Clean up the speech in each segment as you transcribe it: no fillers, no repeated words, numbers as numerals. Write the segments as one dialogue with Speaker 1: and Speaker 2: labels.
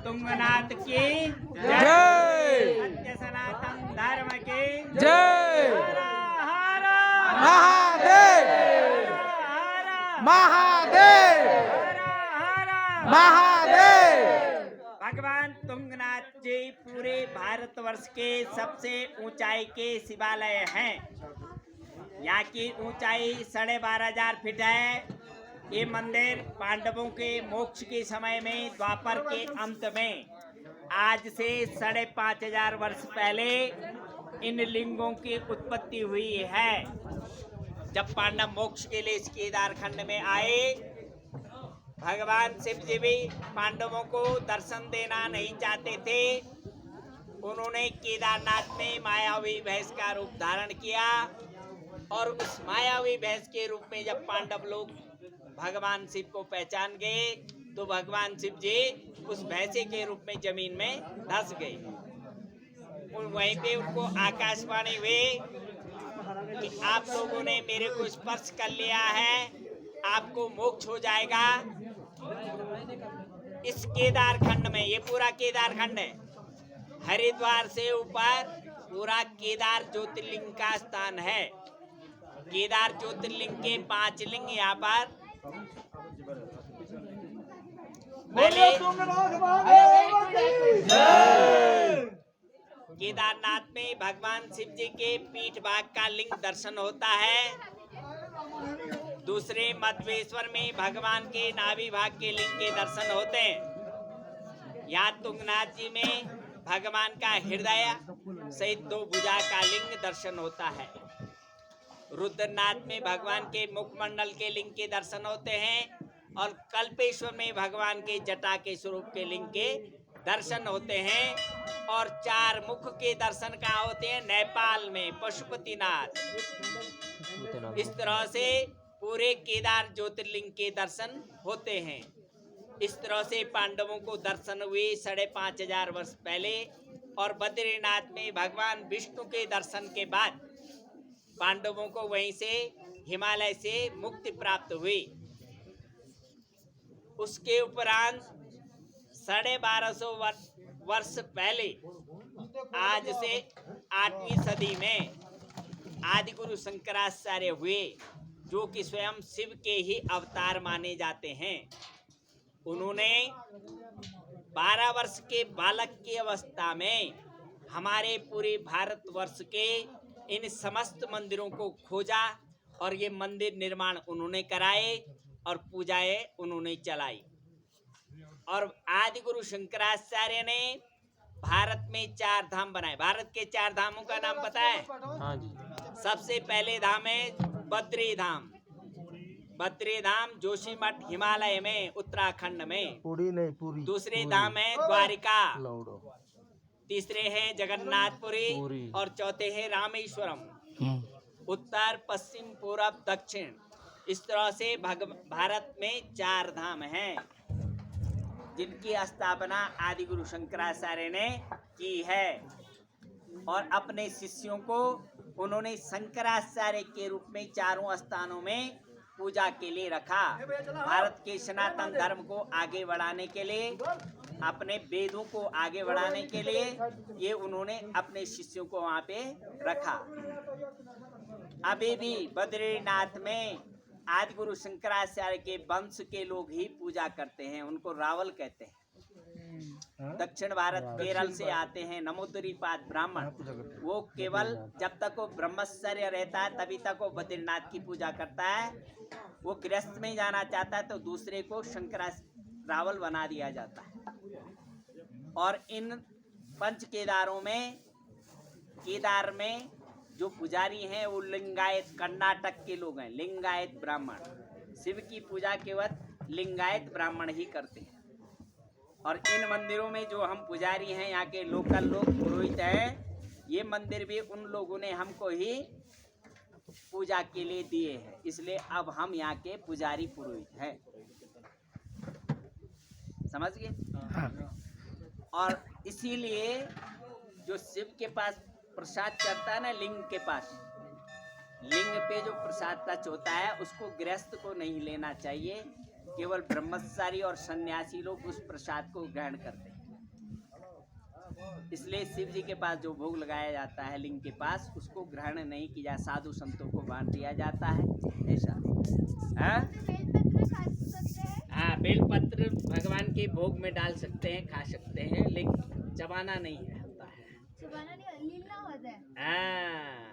Speaker 1: तुंगनाथ की
Speaker 2: जय।
Speaker 1: सत्य सनातन धर्म की
Speaker 2: जय।
Speaker 1: हर हर
Speaker 2: महादेव
Speaker 1: हर
Speaker 2: महादेव
Speaker 1: हर हर
Speaker 2: महादेव।
Speaker 1: भगवान तुंगनाथ जी पूरे भारतवर्ष के सबसे ऊंचाई के शिवालय हैं। यहाँ की ऊंचाई 12,500 फीट है। ये मंदिर पांडवों के मोक्ष के समय में द्वापर के अंत में आज से 5,500 वर्ष पहले इन लिंगों की उत्पत्ति हुई है। जब पांडव मोक्ष के लिए इस केदार खंड में आए, भगवान शिव जी भी पांडवों को दर्शन देना नहीं चाहते थे। उन्होंने केदारनाथ में मायावी भैंस का रूप धारण किया और उस मायावी भैंस के रूप में जब पांडव लोग भगवान शिव को पहचान गए तो भगवान शिव जी उस भैंसे के रूप में जमीन में धंस गए। वहीं पे उनको आकाशवाणी हुई कि आप लोगों ने मेरे को स्पर्श कर लिया है, आपको मोक्ष हो जाएगा। इस केदार खंड में, ये पूरा केदार खंड है, हरिद्वार से ऊपर पूरा केदार ज्योतिर्लिंग का स्थान है। केदार ज्योतिर्लिंग के 5 लिंग यहाँ पर पहले केदारनाथ में भगवान शिव जी के पीठ भाग का लिंग दर्शन होता है। दूसरे मध्वेश्वर में भगवान के नाभि भाग के लिंग के दर्शन होते हैं। यहाँ तुंगनाथ जी में भगवान का हृदय सहित 2 भुजा का लिंग दर्शन होता है। रुद्रनाथ में भगवान के मुखमंडल के लिंग के दर्शन होते हैं और कल्पेश्वर में भगवान के जटा के स्वरूप के लिंग के दर्शन होते हैं। और 4 मुख के दर्शन कहाँ होते हैं? नेपाल में पशुपतिनाथ। इस तरह से पूरे केदार ज्योतिर्लिंग के दर्शन होते हैं। इस तरह से पांडवों को दर्शन हुए 5,500 वर्ष पहले। और बद्रीनाथ में भगवान विष्णु के दर्शन के बाद पांडवों को वहीं से हिमालय से मुक्ति प्राप्त हुई। उसके उपरांत 1250 वर्ष पहले आज से 8वीं सदी में आदि गुरु शंकराचार्य हुए, जो कि स्वयं शिव के ही अवतार माने जाते हैं। उन्होंने 12 वर्ष के बालक की अवस्था में हमारे पूरे भारतवर्ष के इन समस्त मंदिरों को खोजा और ये मंदिर निर्माण उन्होंने कराए और पूजाएं उन्होंने चलाई। और आदि गुरु शंकराचार्य ने भारत में 4 धाम बनाए। भारत के 4 धामों का नाम पता है?
Speaker 2: हाँ जी।
Speaker 1: सबसे पहले धाम है बद्री धाम। बद्री धाम जोशीमठ हिमालय में उत्तराखंड में।
Speaker 2: पूरी।
Speaker 1: दूसरे धाम है द्वारिका। तीसरे है जगन्नाथपुरी और चौथे है रामेश्वरम। उत्तर पश्चिम पूरब दक्षिण, इस तरह से भारत में 4 धाम हैं जिनकी स्थापना आदि गुरु शंकराचार्य ने की है। और अपने शिष्यों को उन्होंने शंकराचार्य के रूप में 4 स्थानों में पूजा के लिए रखा। भारत के सनातन धर्म को आगे बढ़ाने के लिए, अपने वेदों को आगे बढ़ाने के लिए ये उन्होंने अपने शिष्यों को वहाँ पे रखा। अभी भी बद्रीनाथ में आदि गुरु शंकराचार्य के वंश के लोग ही पूजा करते हैं। उनको रावल कहते हैं। दक्षिण भारत केरल से आते हैं नमोदरीपाद ब्राह्मण। वो केवल जब तक वो ब्रह्मचर्य रहता है तभी तक वो बद्रीनाथ की पूजा करता है। वो गृहस्थ में जाना चाहता है तो दूसरे को रावल बना दिया जाता है। और इन 5 केदारों में, केदार में जो पुजारी हैं वो लिंगायत कर्नाटक के लोग हैं। लिंगायत ब्राह्मण शिव की पूजा केवल लिंगायत ब्राह्मण ही करते हैं। और इन मंदिरों में जो हम पुजारी हैं, यहाँ के लोकल लोग पुरोहित हैं, ये मंदिर भी उन लोगों ने हमको ही पूजा के लिए दिए हैं। इसलिए अब हम यहाँ के पुजारी पुरोहित हैं। समझ गए? और इसीलिए जो शिव के पास प्रसाद चढ़ता है ना, लिंग के पास, लिंग पे जो प्रसाद टच होता है उसको गृहस्थ को नहीं लेना चाहिए। केवल ब्रह्मचारी और सन्यासी लोग उस प्रसाद को ग्रहण करते हैं। इसलिए शिव जी के पास जो भोग लगाया जाता है लिंग के पास, उसको ग्रहण नहीं किया, साधु संतों को बांट दिया जाता है। ऐसा हाँ, हाँ बेलपत्र भगवान के भोग में डाल सकते हैं, खा सकते हैं, लेकिन चबाना नहीं होता है।
Speaker 3: लीला होता है।
Speaker 1: हाँ,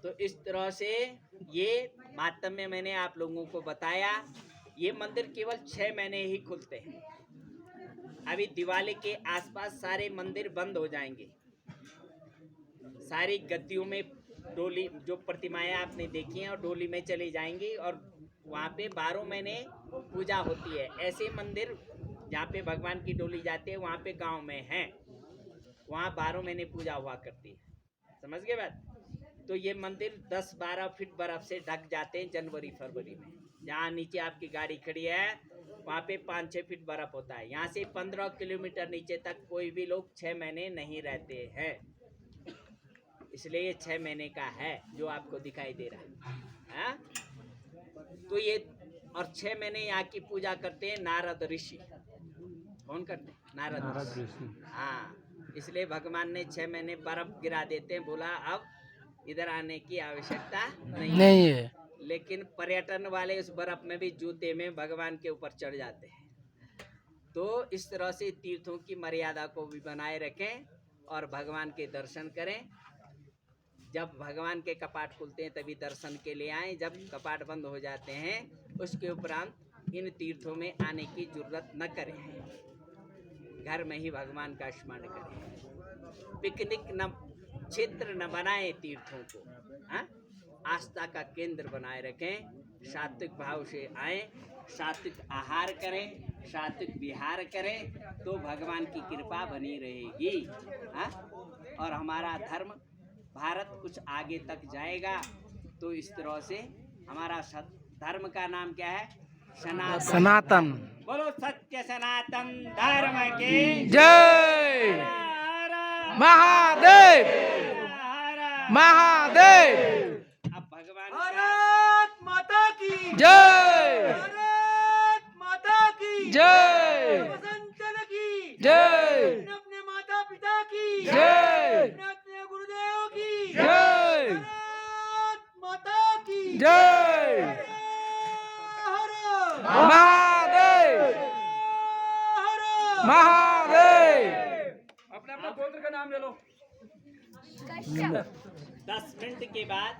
Speaker 1: तो इस तरह से ये मातम्य मैंने आप लोगों को बताया। ये मंदिर केवल 6 महीने ही खुलते हैं। अभी दिवाली के आसपास सारे मंदिर बंद हो जाएंगे। सारी गद्दियों में डोली जो प्रतिमाएं आपने देखी हैं और डोली में चली जाएंगी और वहाँ पे 12 महीने पूजा होती है। ऐसे मंदिर जहाँ पे भगवान की डोली जाती है वहाँ पे गांव में हैं, वहाँ 12 महीने पूजा हुआ करती है। समझ गए बात? तो ये मंदिर 10-12 फीट बर्फ से ढक जाते हैं जनवरी फरवरी में। जहाँ नीचे आपकी गाड़ी खड़ी है वहाँ पे 5-6 फीट बर्फ होता है। यहाँ से 15 किलोमीटर नीचे तक कोई भी लोग 6 महीने नहीं रहते हैं। इसलिए ये 6 महीने का है जो आपको दिखाई दे रहा है। हाँ? तो ये और 6 महीने यहाँ की पूजा करते हैं नारद ऋषि। कौन करते हैं? नारद ऋषि। हाँ, इसलिए भगवान ने 6 महीने बर्फ गिरा देते हैं। बोला अब इधर आने की आवश्यकता नहीं है। लेकिन पर्यटन वाले उस बर्फ में भी जूते में भगवान के ऊपर चढ़ जाते हैं। तो इस तरह से तीर्थों की मर्यादा को भी बनाए रखें और भगवान के दर्शन करें। जब भगवान के कपाट खुलते हैं तभी दर्शन के लिए आएं। जब कपाट बंद हो जाते हैं उसके उपरांत इन तीर्थों में आने की जरूरत न करें। घर में ही भगवान का स्मरण करें। पिकनिक न क्षेत्र न बनाएं तीर्थों को। हाँ? आस्था का केंद्र बनाए रखें। सात्विक भाव से आएं, सात्विक आहार करें, सात्विक विहार करें तो भगवान की कृपा बनी रहेगी। हाँ? और हमारा धर्म भारत कुछ आगे तक जाएगा। तो इस तरह से हमारा धर्म का नाम क्या है?
Speaker 2: सनातन।
Speaker 1: बोलो सत्य सनातन धर्म की
Speaker 2: जय।
Speaker 1: हर हर
Speaker 2: महादेव
Speaker 1: हर।
Speaker 2: महादेव।
Speaker 1: अब भगवान
Speaker 4: भारत माता की
Speaker 2: जय।
Speaker 4: भारत माता की
Speaker 2: जय।
Speaker 4: वसंतन की
Speaker 2: जय।
Speaker 4: अपने माता पिता की
Speaker 2: जय।
Speaker 4: अपने गुरुदेव की
Speaker 2: जय।
Speaker 4: भारत माता की
Speaker 2: जय।
Speaker 4: हर
Speaker 2: महादेव।
Speaker 4: हर
Speaker 2: महादेव।
Speaker 4: अपने अपना गोत्र का नाम ले लो।
Speaker 1: 10 मिनट के बाद